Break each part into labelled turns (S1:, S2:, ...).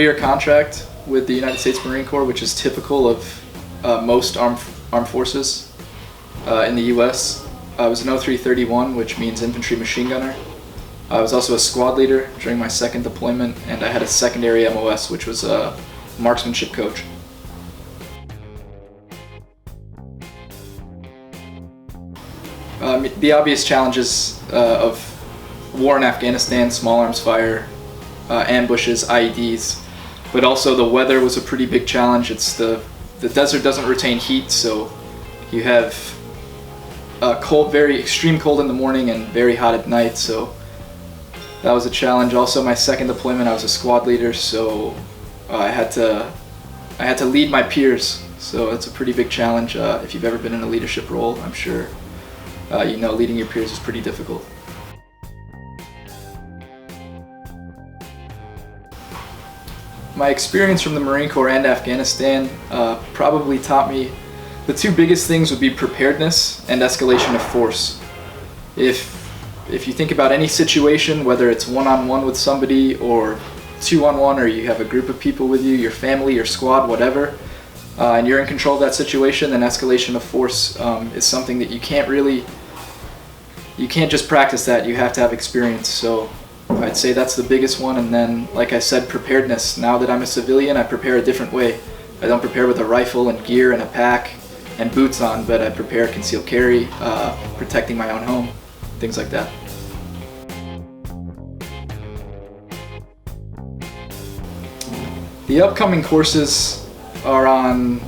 S1: 4-year contract with the United States Marine Corps, which is typical of most armed forces in the U.S. I was an 0331, which means infantry machine gunner. I was also a squad leader during my second deployment, and I had a secondary MOS, which was a marksmanship coach. The obvious challenges of war in Afghanistan: small arms fire, ambushes, IEDs, but also the weather was a pretty big challenge. It's the desert doesn't retain heat, so you have cold, very extreme cold in the morning and very hot at night, so that was a challenge. Also, my second deployment, I was a squad leader, so I had to lead my peers, so it's a pretty big challenge. If you've ever been in a leadership role, I'm sure you know leading your peers is pretty difficult. My experience from the Marine Corps and Afghanistan probably taught me the two biggest things would be preparedness and escalation of force. If you think about any situation, whether it's one-on-one with somebody or two-on-one, or you have a group of people with you, your family, your squad, whatever, and you're in control of that situation, then escalation of force is something that you can't just practice that, you have to have experience. So I'd say that's the biggest one. And then, like I said, preparedness. Now that I'm a civilian, I prepare a different way. I don't prepare with a rifle and gear and a pack and boots on, but I prepare concealed carry, protecting my own home, things like that. The upcoming courses are on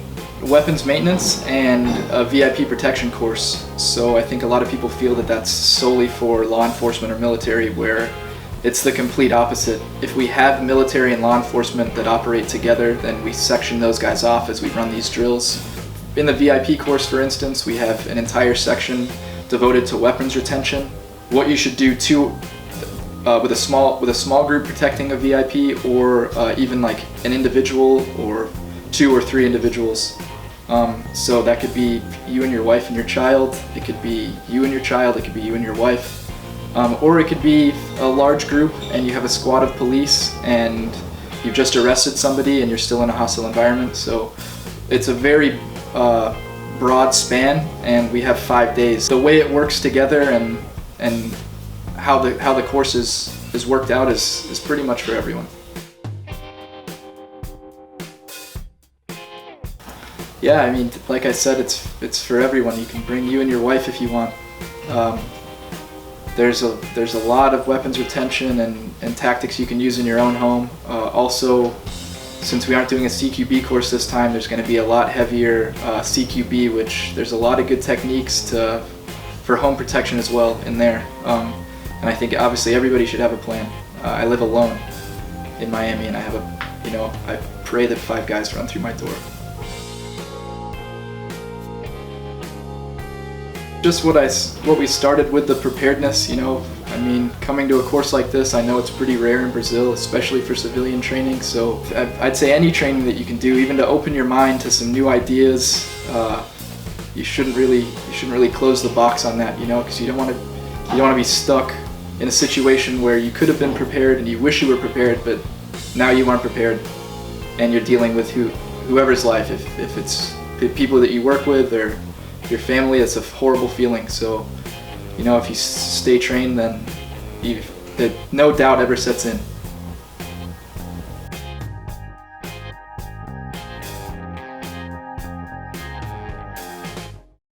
S1: weapons maintenance and a VIP protection course. So I think a lot of people feel that that's solely for law enforcement or military, where it's the complete opposite. If we have military and law enforcement that operate together, then we section those guys off as we run these drills. In the VIP course, for instance, we have an entire section devoted to weapons retention. What you should do with a small group protecting a VIP, or even like an individual or 2 or 3 individuals. So that could be you and your wife and your child. It could be you and your child. It could be you and your wife. Or it could be a large group and you have a squad of police and you've just arrested somebody and you're still in a hostile environment. So it's a very broad span, and we have 5 days. The way it works together and how the course is worked out is pretty much for everyone. Yeah, I mean, like I said, it's for everyone. You can bring you and your wife if you want. There's a lot of weapons retention and tactics you can use in your own home. Also, since we aren't doing a CQB course this time, there's going to be a lot heavier CQB, which there's a lot of good techniques for home protection as well in there. And I think obviously everybody should have a plan. I live alone in Miami, and I pray that 5 guys run through my door. Just what we started with, the preparedness, I mean, coming to a course like this, I know it's pretty rare in Brazil, especially for civilian training. So I'd say any training that you can do, even to open your mind to some new ideas, you shouldn't really close the box on that, because you don't want to be stuck in a situation where you could have been prepared and you wish you were prepared, but now you aren't prepared, and you're dealing with whoever's life. If it's the people that you work with or your family, it's a horrible feeling. So, if you stay trained, then no doubt ever sets in.